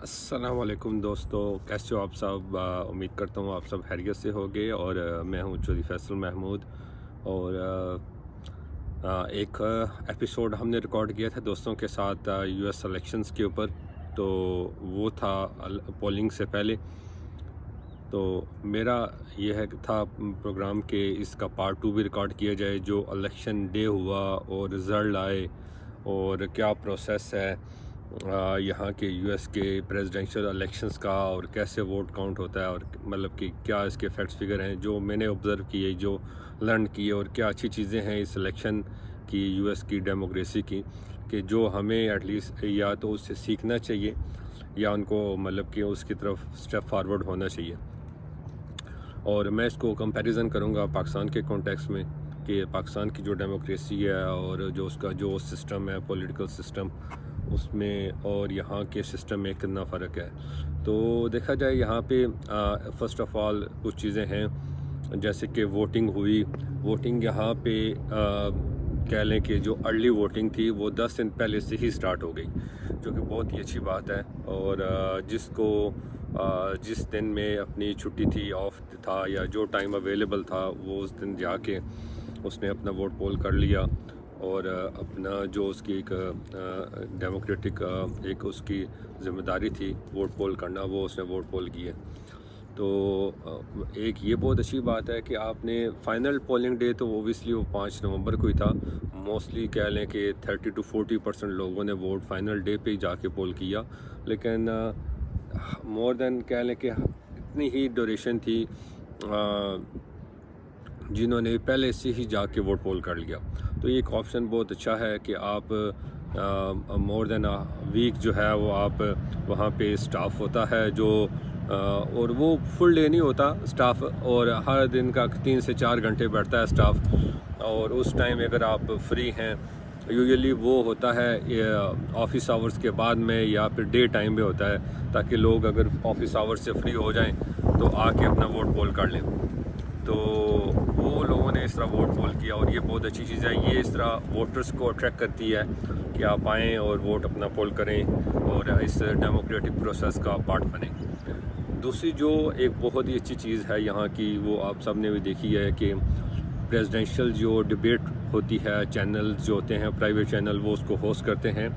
السلام علیکم دوستو، کیسے ہو آپ سب؟ امید کرتا ہوں آپ سب خیریت سے ہوگے اور میں ہوں چودھری فیصل محمود۔ اور ایک ایپیسوڈ ہم نے ریکارڈ کیا تھا دوستوں کے ساتھ یو ایس الیکشنز کے اوپر، تو وہ تھا پولنگ سے پہلے۔ تو میرا یہ ہے تھا پروگرام کہ اس کا پارٹ 2 بھی ریکارڈ کیا جائے، جو الیکشن ڈے ہوا اور رزلٹ آئے اور کیا پروسیس ہے یہاں کے یو ایس کے پریزیڈینشیل الیکشنز کا، اور کیسے ووٹ کاؤنٹ ہوتا ہے، اور مطلب کہ کیا اس کے فیکٹس فگر ہیں جو میں نے آبزرو کیے، جو لرن کیے، اور کیا اچھی چیزیں ہیں اس الیکشن کی، یو ایس کی ڈیموکریسی کی، کہ جو ہمیں ایٹ لیسٹ یا تو اس سے سیکھنا چاہیے یا ان کو مطلب کہ اس کی طرف اسٹیپ فارورڈ ہونا چاہیے۔ اور میں اس کو کمپیریزن کروں گا پاکستان کے کانٹیکس میں، کہ پاکستان کی جو ڈیموکریسی ہے اور جو اس کا جو سسٹم ہے، پولیٹیکل سسٹم، اس میں اور یہاں کے سسٹم میں کتنا فرق ہے۔ تو دیکھا جائے یہاں پہ فرسٹ آف آل کچھ چیزیں ہیں، جیسے کہ ووٹنگ یہاں پہ کہہ لیں کہ جو ارلی ووٹنگ تھی وہ 10 دن پہلے سے ہی سٹارٹ ہو گئی، جو کہ بہت ہی اچھی بات ہے۔ اور جس دن میں اپنی چھٹی تھی، آف تھا، یا جو ٹائم اویلیبل تھا، وہ اس دن جا کے اس نے اپنا ووٹ پول کر لیا، اور اپنا جو اس کی ایک ڈیموکریٹک ایک اس کی ذمہ داری تھی ووٹ پول کرنا، وہ اس نے ووٹ پول کیے۔ تو ایک یہ بہت اچھی بات ہے کہ آپ نے فائنل پولنگ ڈے تو اوبیسلی وہ 5 نومبر کو ہی تھا، موسٹلی کہہ لیں کہ 30 to 40% لوگوں نے ووٹ فائنل ڈے پہ ہی جا کے پول کیا، لیکن مور دین کہہ لیں کہ اتنی ہی ڈیوریشن تھی جنہوں نے پہلے سے ہی جا کے ووٹ پول کر لیا۔ تو یہ ایک آپشن بہت اچھا ہے کہ آپ مور دین ویک جو ہے وہ آپ وہاں پہ اسٹاف ہوتا ہے جو اور وہ فل ڈے نہیں ہوتا اسٹاف، اور ہر دن کا 3 سے 4 گھنٹے بیٹھتا ہے اسٹاف، اور اس ٹائم اگر آپ فری ہیں، یوزلی وہ ہوتا ہے آفس آورز کے بعد میں یا پھر ڈے ٹائم میں ہوتا ہے، تاکہ لوگ اگر آفس آورز سے فری ہو جائیں تو آ کے اپنا ووٹ پول کر لیں۔ تو وہ لوگوں نے اس طرح ووٹ پول کیا، اور یہ بہت اچھی چیز ہے، یہ اس طرح ووٹرز کو اٹریکٹ کرتی ہے کہ آپ آئیں اور ووٹ اپنا پول کریں اور اس ڈیموکریٹک پروسیس کا پارٹ بنیں۔ دوسری جو ایک بہت ہی اچھی چیز ہے یہاں کی، وہ آپ سب نے بھی دیکھی ہے کہ پریزیڈینشیل جو ڈبیٹ ہوتی ہے، چینل جو ہوتے ہیں پرائیویٹ چینل، وہ اس کو ہوسٹ کرتے ہیں،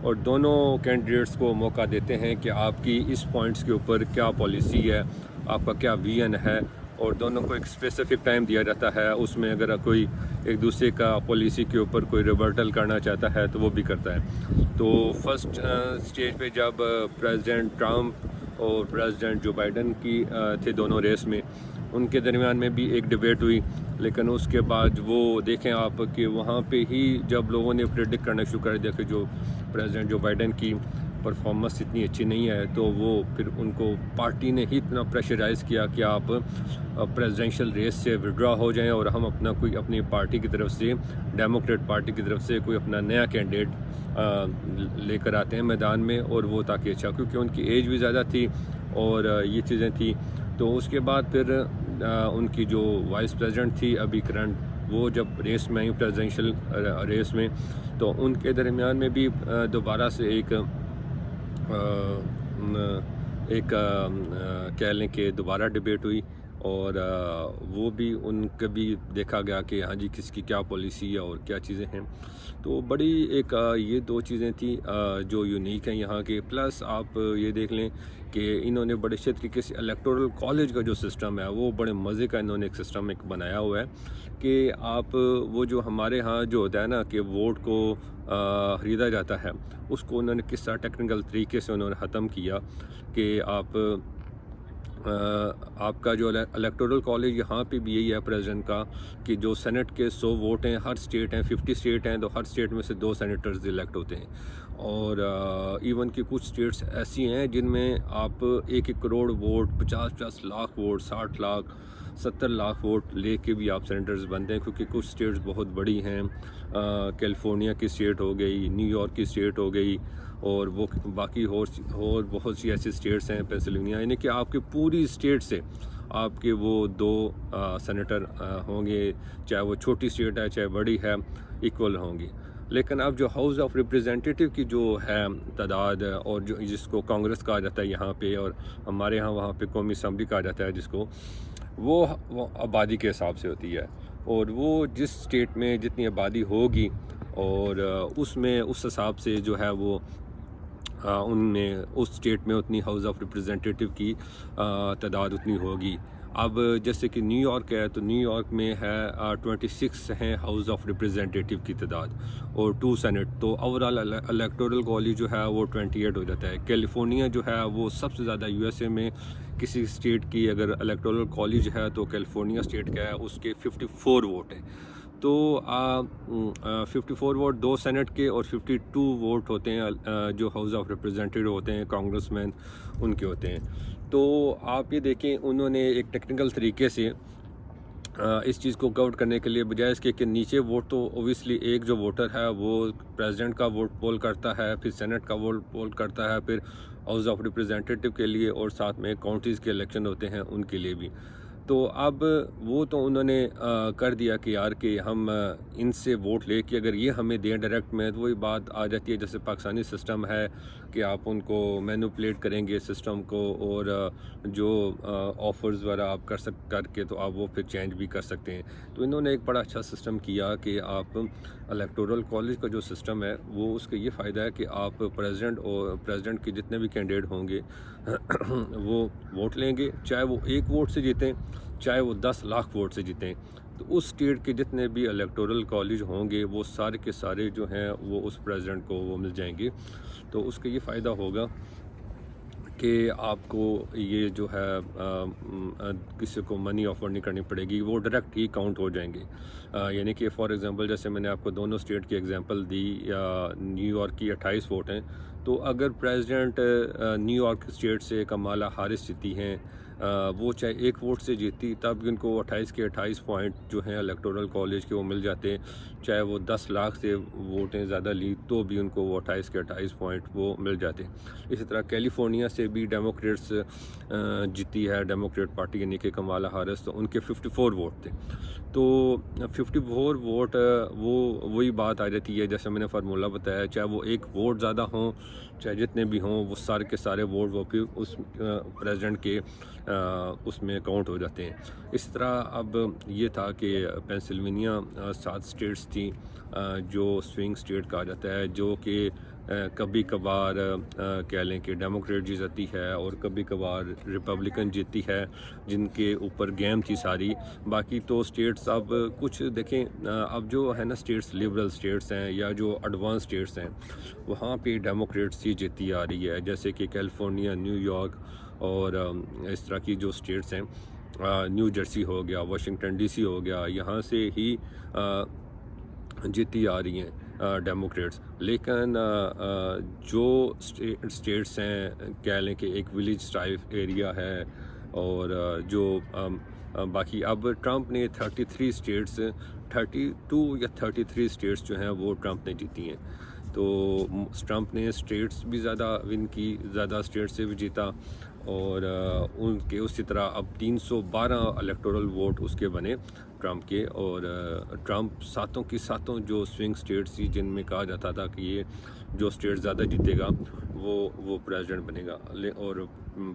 اور دونوں کینڈیڈیٹس کو موقع دیتے ہیں کہ آپ کی اس پوائنٹس کے اوپر کیا پالیسی ہے، آپ کا کیا ویژن ہے، اور دونوں کو ایک اسپیسیفک ٹائم دیا جاتا ہے، اس میں اگر کوئی ایک دوسرے کا پالیسی کے اوپر کوئی ریبرٹل کرنا چاہتا ہے تو وہ بھی کرتا ہے۔ تو فرسٹ سٹیج پہ جب پریزیڈنٹ ٹرمپ اور پریزیڈنٹ جو بائیڈن کی تھے دونوں ریس میں، ان کے درمیان میں بھی ایک ڈبیٹ ہوئی، لیکن اس کے بعد وہ دیکھیں آپ کہ وہاں پہ ہی جب لوگوں نے پریڈکٹ کرنا شروع کر دیا کہ جو پریزیڈنٹ جو بائیڈن کی پرفارمنس اتنی اچھی نہیں ہے، تو وہ پھر ان کو پارٹی نے ہی اتنا پریشرائز کیا کہ آپ پریزیڈینشیل ریس سے وڈرا ہو جائیں، اور ہم اپنی پارٹی کی طرف سے، ڈیموکریٹ پارٹی کی طرف سے کوئی اپنا نیا کینڈیڈیٹ لے کر آتے ہیں میدان میں، اور وہ تاکہ اچھا، کیونکہ ان کی ایج بھی زیادہ تھی اور یہ چیزیں تھیں۔ تو اس کے بعد پھر ان کی جو وائس پریزیڈنٹ تھی ابھی کرنٹ، وہ جب ریس میں آئی پریزیڈینشیل ریس میں، تو ان کے درمیان میں بھی دوبارہ سے ایک کہہ لیں کہ دوبارہ ڈبیٹ ہوئی، اور وہ بھی ان کا بھی دیکھا گیا کہ ہاں جی کس کی کیا پالیسی ہے اور کیا چیزیں ہیں۔ تو بڑی ایک یہ 2 چیزیں تھیں جو یونیک ہیں یہاں کے۔ پلس آپ یہ دیکھ لیں کہ انہوں نے بڑے اچھے طریقے سے الیکٹورل کالج کا جو سسٹم ہے، وہ بڑے مزے کا انہوں نے ایک سسٹم ایک بنایا ہوا ہے، کہ آپ وہ جو ہمارے ہاں جو ہوتا ہے نا کہ ووٹ کو خریدا جاتا ہے، اس کو انہوں نے کس طرح ٹیکنیکل طریقے سے انہوں نے ختم کیا، کہ آپ کا جو الیکٹورل کالج یہاں پہ بھی یہی ہے پریزیڈنٹ کا، کہ جو سینٹ کے 100 ووٹ ہیں، ہر اسٹیٹ ہیں، 50 اسٹیٹ ہیں، تو ہر اسٹیٹ میں سے 2 سینیٹرز الیکٹ ہوتے ہیں، اور ایون کہ کچھ اسٹیٹس ایسی ہیں جن میں آپ 1 crore vote, 50 lakh vote, 60 lakh, 70 lakh vote لے کے بھی آپ سینیٹرز بنتے ہیں، کیونکہ کچھ اسٹیٹس بہت بڑی ہیں، کیلیفورنیا کی اسٹیٹ ہو گئی، نیو یارک کی اسٹیٹ ہو گئی، اور وہ باقی اور بہت سی ایسی اسٹیٹس ہیں، پینسلوینیا، یعنی کہ آپ کی پوری اسٹیٹ سے آپ کے وہ 2 سینیٹر ہوں گے، چاہے وہ چھوٹی اسٹیٹ ہے چاہے بڑی ہے، ایکول ہوں گی۔ لیکن اب جو ہاؤس آف ریپریزنٹیٹیو کی جو ہے تعداد اور جو جس کو کانگریس کہا جاتا ہے یہاں پہ، اور ہمارے ہاں وہاں پہ قومی اسمبلی کہا جاتا ہے جس کو، وہ آبادی کے حساب سے ہوتی ہے، اور وہ جس اسٹیٹ میں جتنی آبادی ہوگی اور اس میں اس حساب سے جو ہے وہ ان میں اس اسٹیٹ میں اتنی ہاؤس آف ریپریزنٹیٹیو کی تعداد اتنی ہوگی۔ اب جیسے کہ نیو یارک ہے تو نیو یارک میں ہے 26 ہیں ہاؤس آف ریپریزنٹیٹیو کی تعداد اور 2 سینٹ، تو اوورال الیکٹورل کالج جو ہے وہ 28 ہو جاتا ہے۔ کیلیفورنیا جو ہے وہ سب سے زیادہ یو ایس اے میں کسی اسٹیٹ کی اگر الیکٹورل کالج ہے تو کیلیفورنیا اسٹیٹ کا ہے، اس کے 54 ووٹ ہیں۔ تو 54 ووٹ 2 سینٹ کے اور 52 ووٹ ہوتے ہیں جو ہاؤس آف ریپریزنٹیٹیو ہوتے ہیں کانگریس مین ان کے ہوتے ہیں۔ تو آپ یہ دیکھیں انہوں نے ایک ٹیکنیکل طریقے سے اس چیز کو کور کرنے کے لیے بجائے اس کے کہ نیچے ووٹ تو اوبیسلی ایک جو ووٹر ہے وہ پریزیڈنٹ کا ووٹ پول کرتا ہے، پھر سینٹ کا ووٹ پول کرتا ہے، پھر ہاؤس آف ریپریزنٹیٹیو کے لیے، اور ساتھ میں کاؤنٹیز کے الیکشن ہوتے ہیں ان کے لیے بھی۔ تو اب وہ تو انہوں نے کر دیا کہ یار کہ ہم ان سے ووٹ لے کے اگر یہ ہمیں دیں ڈائریکٹ میں، تو وہی بات آ جاتی ہے جیسے پاکستانی سسٹم ہے کہ آپ ان کو مینوپولیٹ کریں گے سسٹم کو، اور جو آفرز وغیرہ آپ کر کے تو آپ وہ پھر چینج بھی کر سکتے ہیں۔ تو انہوں نے ایک بڑا اچھا سسٹم کیا کہ آپ الیکٹورل کالج کا جو سسٹم ہے وہ اس کا یہ فائدہ ہے کہ آپ پریزیڈنٹ کے جتنے بھی کینڈیڈیٹ ہوں گے وہ ووٹ لیں گے، چاہے وہ 1 ووٹ سے جیتیں چاہے وہ 10 لاکھ ووٹ سے جیتیں، تو اس اسٹیٹ کے جتنے بھی الیکٹورل کالج ہوں گے وہ سارے کے سارے جو ہیں وہ اس پریزیڈنٹ کو وہ مل جائیں گے۔ تو اس کا یہ فائدہ ہوگا کہ آپ کو یہ جو ہے کسی کو منی آفر نہیں کرنی پڑے گی، وہ ڈائریکٹ ہی کاؤنٹ ہو جائیں گے۔ یعنی کہ فار ایگزامپل جیسے میں نے آپ کو دونوں اسٹیٹ کی ایگزامپل دی، یا نیو یارک کی 28 ووٹ ہیں، تو اگر پریزیڈنٹ نیو یارک اسٹیٹ سے کمالا ہارس جیتی ہیں، وہ چاہے 1 ووٹ سے جیتی تب بھی ان کو 28 کے 28 پوائنٹ جو ہیں الیکٹورل کالج کے وہ مل جاتے ہیں، چاہے وہ 10 لاکھ سے ووٹیں زیادہ لی تو بھی ان کو وہ 28 کے 28 پوائنٹ وہ مل جاتے ہیں۔ اسی طرح کیلیفورنیا سے بھی ڈیموکریٹس جیتی ہے، ڈیموکریٹ پارٹی یعنی کہ کمالا ہارس، تو ان کے 54 ووٹ تھے۔ تو 54 ووٹ وہی بات آ جاتی ہے جیسے میں نے فارمولہ بتایا، چاہے وہ 1 ووٹ زیادہ ہوں چاہے جتنے بھی ہوں، وہ سارے کے سارے ووٹ وہ پھر اس پریزیڈنٹ کے اس میں کاؤنٹ ہو جاتے ہیں۔ اسی طرح اب یہ تھا کہ پینسلوینیا 7 اسٹیٹس تھیں جو سوئنگ اسٹیٹ کہا جاتا ہے، جو کہ کبھی کبھار کہہ لیں کہ ڈیموکریٹ جیت جاتی ہے اور کبھی کبھار ریپبلکن جیتی ہے، جن کے اوپر گیم تھی ساری۔ باقی تو اسٹیٹس اب کچھ دیکھیں، اب جو ہے نا اسٹیٹس لبرل اسٹیٹس ہیں یا جو ایڈوانس اسٹیٹس ہیں وہاں پہ ڈیموکریٹس ہی جیتی آ رہی ہے، جیسے کہ کیلیفورنیا، نیو یارک اور اس طرح کی جو اسٹیٹس ہیں، نیو جرسی ہو گیا، واشنگٹن ڈی سی ہو گیا، یہاں سے ہی جیتی آ رہی ہیں ڈیموکریٹس۔ لیکن جو اسٹیٹس ہیں کہہ لیں کہ ایک ولیج ٹائپ ایریا ہے، اور جو باقی اب ٹرمپ نے 32 اسٹیٹس 32 یا 33 اسٹیٹس جو ہیں وہ ٹرمپ نے جیتی ہیں۔ تو ٹرمپ نے اسٹیٹس بھی زیادہ ون کی، زیادہ اسٹیٹ سے بھی جیتا، اور ان کے اسی طرح اب 312 الیکٹورل ووٹ اس کے بنے ٹرمپ کے، اور ٹرمپ 7 کی 7 جو سوئنگ اسٹیٹس تھی جن میں کہا جاتا تھا کہ یہ جو اسٹیٹ زیادہ جیتے گا وہ پریزیڈنٹ بنے گا، اور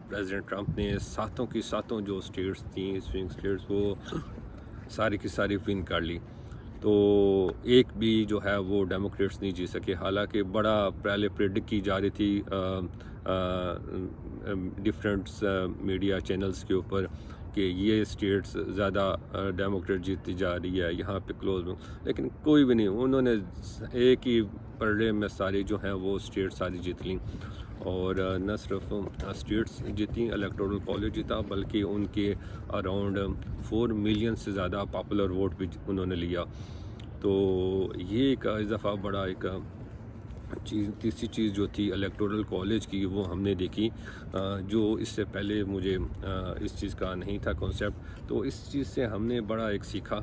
پریزیڈنٹ ٹرمپ نے 7 کی 7 جو اسٹیٹس تھیں سوئنگ اسٹیٹس وہ ساری کی ساری ون کر لی۔ تو ایک بھی جو ہے وہ ڈیموکریٹس نہیں جیت سکے، حالانکہ بڑا پہلے پریڈکٹ کی جا رہی تھی ڈفرینٹ میڈیا چینلز کے اوپر کہ یہ اسٹیٹس زیادہ ڈیموکریٹ جیتی جا رہی ہے یہاں پہ کلوز میں، لیکن کوئی بھی نہیں، انہوں نے ایک ہی پرڈے میں ساری جو ہیں وہ اسٹیٹ ساری جیت لیں، اور نہ صرف اسٹیٹس جیتیں، الیکٹورل کالج جیتا، بلکہ ان کے اراؤنڈ 4 ملین سے زیادہ پاپولر ووٹ بھی انہوں نے لیا۔ تو یہ ایک اضافہ بڑا ایک تیسری چیز جو تھی الیکٹورل کالج کی وہ ہم نے دیکھی، جو اس سے پہلے مجھے اس چیز کا نہیں تھا کانسیپٹ۔ تو اس چیز سے ہم نے بڑا ایک سیکھا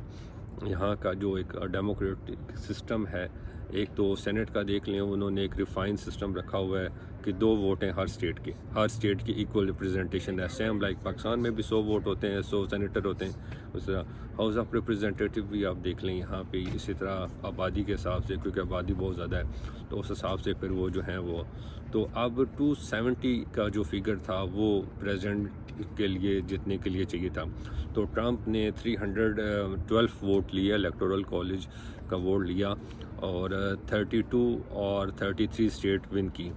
یہاں کا جو ایک ڈیموکریٹک سسٹم ہے۔ ایک تو سینٹ کا دیکھ لیں، انہوں نے ایک ریفائن سسٹم رکھا ہوا ہے کہ 2 ووٹ ہیں ہر اسٹیٹ کی ایکول ریپرزنٹیشن ہے. سیم لائک پاکستان میں بھی 100 ووٹ ہوتے ہیں, 100 سینیٹر ہوتے ہیں. اس طرح ہاؤس آف ریپرزنٹیٹیو بھی آپ دیکھ لیں یہاں پہ اسی طرح آبادی کے حساب سے, کیونکہ آبادی بہت زیادہ ہے تو اس حساب سے پھر وہ جو ہیں وہ, تو اب 270 کا جو فگر تھا وہ پریزیڈنٹ کے لیے جتنے کے لیے چاہیے تھا, تو ٹرمپ نے 312 ووٹ لیا, الیکٹورل کالج کا ووٹ لیا, اور 32 اور 33 اسٹیٹ ون کی.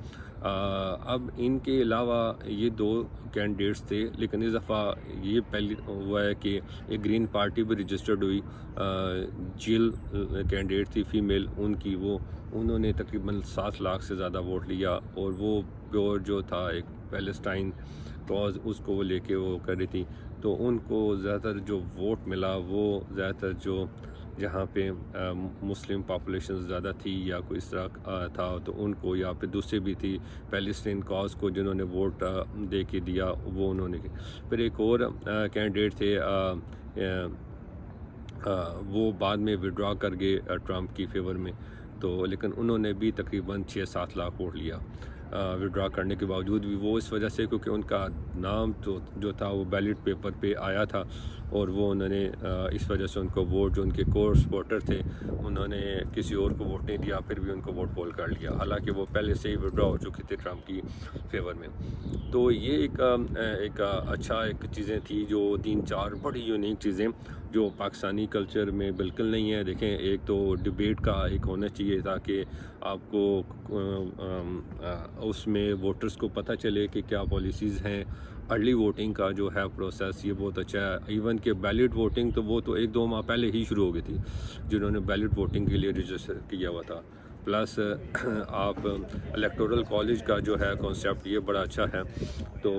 اب ان کے علاوہ یہ 2 کینڈیڈیٹس تھے, لیکن اس دفعہ یہ پہلی ہوا ہے کہ ایک گرین پارٹی بھی رجسٹرڈ ہوئی, جیل کینڈیڈیٹ تھی فیمیل, انہوں نے تقریباً 7 لاکھ سے زیادہ ووٹ لیا, اور وہ پیور جو تھا ایک پیلسٹائن کاز اس کو وہ لے کے وہ کر رہی تھی. تو ان کو زیادہ تر جو ووٹ ملا وہ زیادہ تر جو جہاں پہ مسلم پاپولیشن زیادہ تھی یا کوئی اس طرح تھا, تو ان کو, یا پھر دوسرے بھی تھی پیلسٹین کاز کو جنہوں نے ووٹ دے کے دیا وہ انہوں نے. پھر ایک اور کینڈیڈیٹ تھے, وہ بعد میں وڈرا کر گئے ٹرمپ کی فیور میں, تو لیکن انہوں نے بھی تقریباً 6-7 لاکھ ووٹ لیا وڈرا کرنے کے باوجود بھی. وہ اس وجہ سے کیونکہ ان کا نام جو تھا وہ بیلٹ پیپر پہ آیا تھا, اور وہ انہوں نے اس وجہ سے ان کو ووٹ, جو ان کے کور سپورٹر تھے انہوں نے کسی اور کو ووٹ نہیں دیا, پھر بھی ان کو ووٹ پول کر لیا, حالانکہ وہ پہلے سے ہی وڈرا ہو چکے تھے ٹرمپ کی فیور میں. تو یہ ایک اچھا ایک چیزیں تھی, جو 3-4 بڑی یونیک چیزیں جو پاکستانی کلچر میں بالکل نہیں ہے. دیکھیں, ایک تو ڈیبیٹ کا ایک ہونا چاہیے تاکہ آپ کو اس میں ووٹرز کو پتہ چلے کہ کیا پالیسیز ہیں. ارلی ووٹنگ کا جو ہے پروسیس یہ بہت اچھا ہے. ایون کہ بیلٹ ووٹنگ تو وہ تو 1-2 ماہ پہلے ہی شروع ہو گئی تھی جنہوں نے بیلٹ ووٹنگ کے لیے رجسٹر کیا ہوا تھا. پلس آپ الیکٹورل کالج کا جو ہے کانسیپٹ یہ بڑا اچھا ہے. تو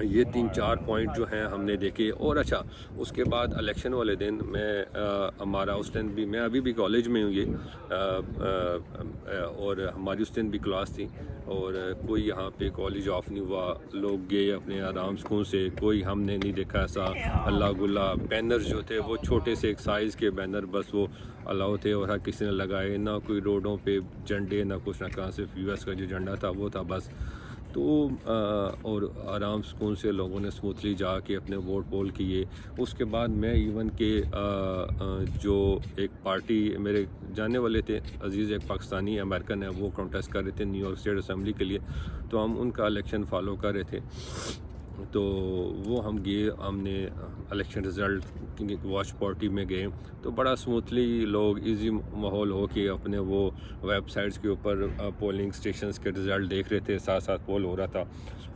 یہ 3-4 پوائنٹ جو ہیں ہم نے دیکھے. اور اچھا, اس کے بعد الیکشن والے دن ہمارا اس دن بھی, میں ابھی بھی کالج میں ہوں یہ, اور ہماری اس دن بھی کلاس تھی, اور کوئی یہاں پہ کالج آف نہیں ہوا, لوگ گئے اپنے آرام سکون سے, کوئی ہم نے نہیں دیکھا ایسا اللہ گلا. بینرز جو تھے وہ چھوٹے سے ایک سائز کے بینر بس وہ الاؤ تھے, اور ہر کسی نے لگائے, نہ کوئی روڈوں پہ جھنڈے نہ کچھ, نہ کہاں, صرف US کا جو جھنڈا تھا وہ تھا بس. تو اور آرام سکون سے لوگوں نے اسموتھلی جا کے اپنے ووٹ پول کیے. اس کے بعد میں ایون کہ جو ایک پارٹی میرے جانے والے تھے عزیز, ایک پاکستانی امریکن ہے, وہ کانٹیسٹ کر رہے تھے نیو یارک اسٹیٹ اسمبلی کے لیے, تو ہم ان کا الیکشن فالو کر رہے تھے. تو وہ ہم گئے, ہم نے الیکشن رزلٹ واچ پارٹی میں گئے, تو بڑا اسموتھلی لوگ ایزی ماحول ہو کے اپنے وہ ویب سائٹس کے اوپر پولنگ اسٹیشنز کے رزلٹ دیکھ رہے تھے, ساتھ ساتھ پول ہو رہا تھا,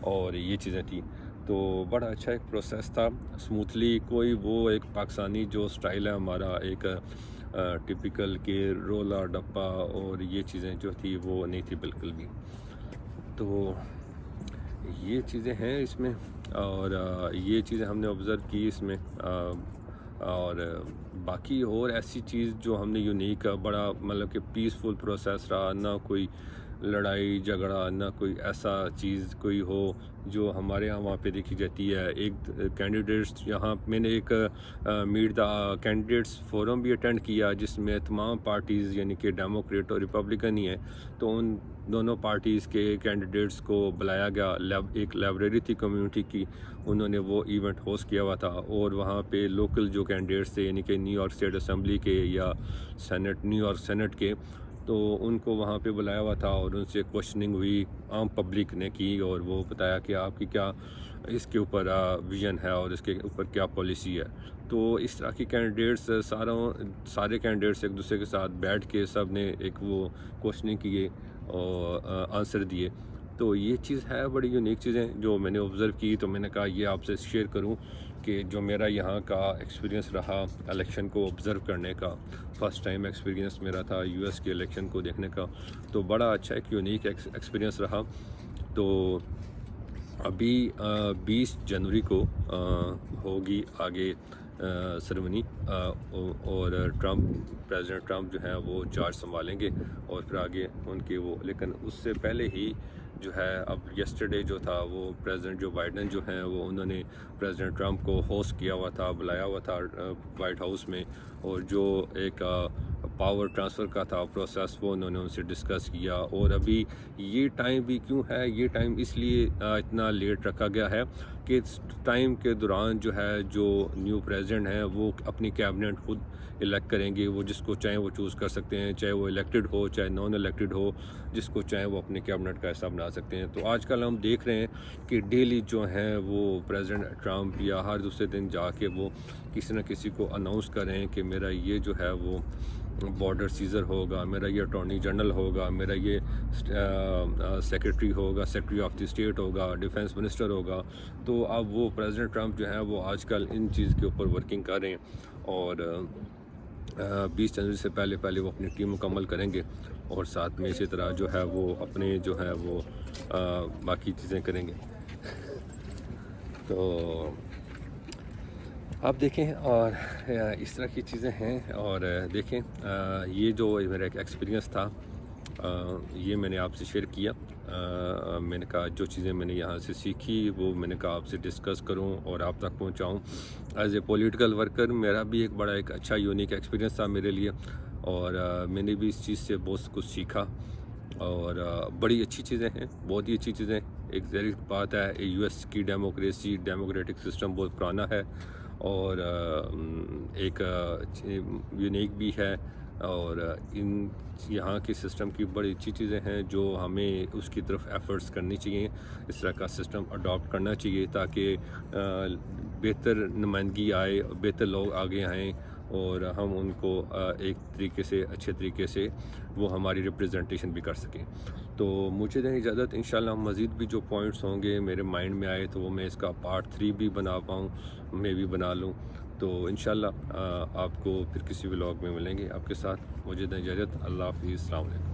اور یہ چیزیں تھیں. تو بڑا اچھا ایک پروسیس تھا, اسموتھلی. کوئی وہ ایک پاکستانی جو سٹائل ہے ہمارا ایک ٹپیکل کے رولا ڈپا اور یہ چیزیں جو تھی وہ نہیں تھی بالکل بھی. تو یہ چیزیں ہیں اس میں, اور یہ چیزیں ہم نے آبزرو کی اس میں. اور باقی اور ایسی چیز جو ہم نے یونیک, بڑا مطلب کہ پیسفل پروسیس رہا, نہ کوئی لڑائی جھگڑا, نہ کوئی ایسا چیز کوئی ہو جو ہمارے یہاں وہاں پہ دیکھی جاتی ہے. ایک کینڈیڈیٹس یہاں, میں نے ایک میٹ دا کینڈیڈیٹس فورم بھی اٹینڈ کیا جس میں تمام پارٹیز یعنی کہ ڈیموکریٹ اور ریپبلکن ہی ہیں, تو ان دونوں پارٹیز کے کینڈیڈیٹس کو بلایا گیا. ایک لائبریری تھی کمیونٹی کی, انہوں نے وہ ایونٹ ہوسٹ کیا ہوا تھا, اور وہاں پہ لوکل جو کینڈیڈیٹس تھے یعنی کہ نیو یارک اسٹیٹ اسمبلی کے یا نیو یارک سینٹ کے, تو ان کو وہاں پہ بلایا ہوا تھا, اور ان سے کوشچننگ ہوئی, عام پبلک نے کی, اور وہ بتایا کہ آپ کی کیا اس کے اوپر ویژن ہے اور اس کے اوپر کیا پالیسی ہے. تو اس طرح کی کینڈیڈیٹس سارے کینڈیڈیٹس ایک دوسرے کے ساتھ بیٹھ کے سب نے ایک وہ کوشچننگ کیے اور آنسر دیے. تو یہ چیز ہے بڑی یونیک چیزیں جو میں نے آبزرو کی, تو میں نے کہا یہ آپ سے شیئر کروں کہ جو میرا یہاں کا ایکسپیرینس رہا الیکشن کو آبزرو کرنے کا. فرسٹ ٹائم ایکسپیرینس میرا تھا US کے الیکشن کو دیکھنے کا, تو بڑا اچھا ایک یونیک ایکسپیرینس رہا. تو ابھی 20 جنوری کو ہوگی آگے سرمنی, اور پریزیڈنٹ ٹرمپ جو ہیں وہ چارج سنبھالیں گے, اور پھر آگے ان کے وہ, لیکن اس سے پہلے ہی جو ہے اب یسٹرڈے جو تھا وہ پریزیڈنٹ جو بائیڈن جو ہیں وہ انہوں نے پریزیڈنٹ ٹرمپ کو ہوسٹ کیا ہوا تھا, بلایا ہوا تھا وائٹ ہاؤس میں, اور جو ایک پاور ٹرانسفر کا تھا پروسیس، وہ انہوں نے ان سے ڈسکس کیا. اور ابھی یہ ٹائم بھی کیوں ہے، یہ ٹائم اس لیے اتنا لیٹ رکھا گیا ہے کہ اس ٹائم کے دوران جو ہے جو نیو پریزیڈنٹ ہیں وہ اپنی کیبنٹ خود الیکٹ کریں گے. وہ جس کو چاہیں وہ چوز کر سکتے ہیں، چاہے وہ الیکٹڈ ہو چاہے نان الیکٹڈ ہو، جس کو چاہیں وہ اپنے کیبنٹ کا حصہ بنا سکتے ہیں. تو آج کل ہم دیکھ رہے ہیں کہ ڈیلی جو ہیں وہ پریزیڈنٹ ٹرمپ یا ہر دوسرے دن جا کے وہ کسی نہ کسی کو اناؤنس کریں کہ میرا یہ جو ہے وہ بارڈر سیزر ہوگا، میرا یہ اٹارنی جنرل ہوگا، میرا یہ سیکرٹری ہوگا، سیکرٹری آف دی اسٹیٹ ہوگا، ڈیفینس منسٹر ہوگا. تو اب وہ پریزیڈنٹ ٹرمپ جو ہیں وہ آج کل ان چیز کے اوپر ورکنگ کر رہے ہیں، اور 20 جنوری سے پہلے وہ اپنی ٹیم مکمل کریں گے، اور ساتھ میں اسی طرح جو ہے وہ اپنے جو ہے وہ باقی چیزیں کریں گے. تو آپ دیکھیں، اور اس طرح کی چیزیں ہیں. اور دیکھیں یہ جو میرا ایک ایکسپیرینس تھا یہ میں نے آپ سے شیئر کیا. میں نے کہا جو چیزیں میں نے یہاں سے سیکھی وہ میں نے کہا آپ سے ڈسکس کروں اور آپ تک پہنچاؤں. ایز اے پولیٹیکل ورکر میرا بھی ایک اچھا یونیک ایکسپیرینس تھا میرے لیے، اور میں نے بھی اس چیز سے بہت کچھ سیکھا، اور بڑی اچھی چیزیں ہیں، بہت ہی اچھی چیزیں. ایک ظاہر بات ہے یو ایس کی ڈیموکریٹک سسٹم بہت پرانا ہے، اور ایک یونیک بھی ہے، اور یہاں کے سسٹم کی بڑی اچھی چیزیں ہیں جو ہمیں اس کی طرف ایفرٹس کرنی چاہیے. اس طرح کا سسٹم اڈاپٹ کرنا چاہیے تاکہ بہتر نمائندگی آئے، بہتر لوگ آگے آئیں، اور ہم ان کو ایک طریقے سے اچھے طریقے سے وہ ہماری ریپریزنٹیشن بھی کر سکیں. تو مجھے دیں اجازت، انشاءاللہ مزید بھی جو پوائنٹس ہوں گے میرے مائنڈ میں آئے تو وہ میں اس کا پارٹ 3 بھی بنا پاؤں، میں بھی بنا لوں. تو انشاءاللہ آپ کو پھر کسی ولاگ میں ملیں گے. آپ کے ساتھ مجھے دیں اجازت. اللہ حافظ، السلام علیکم.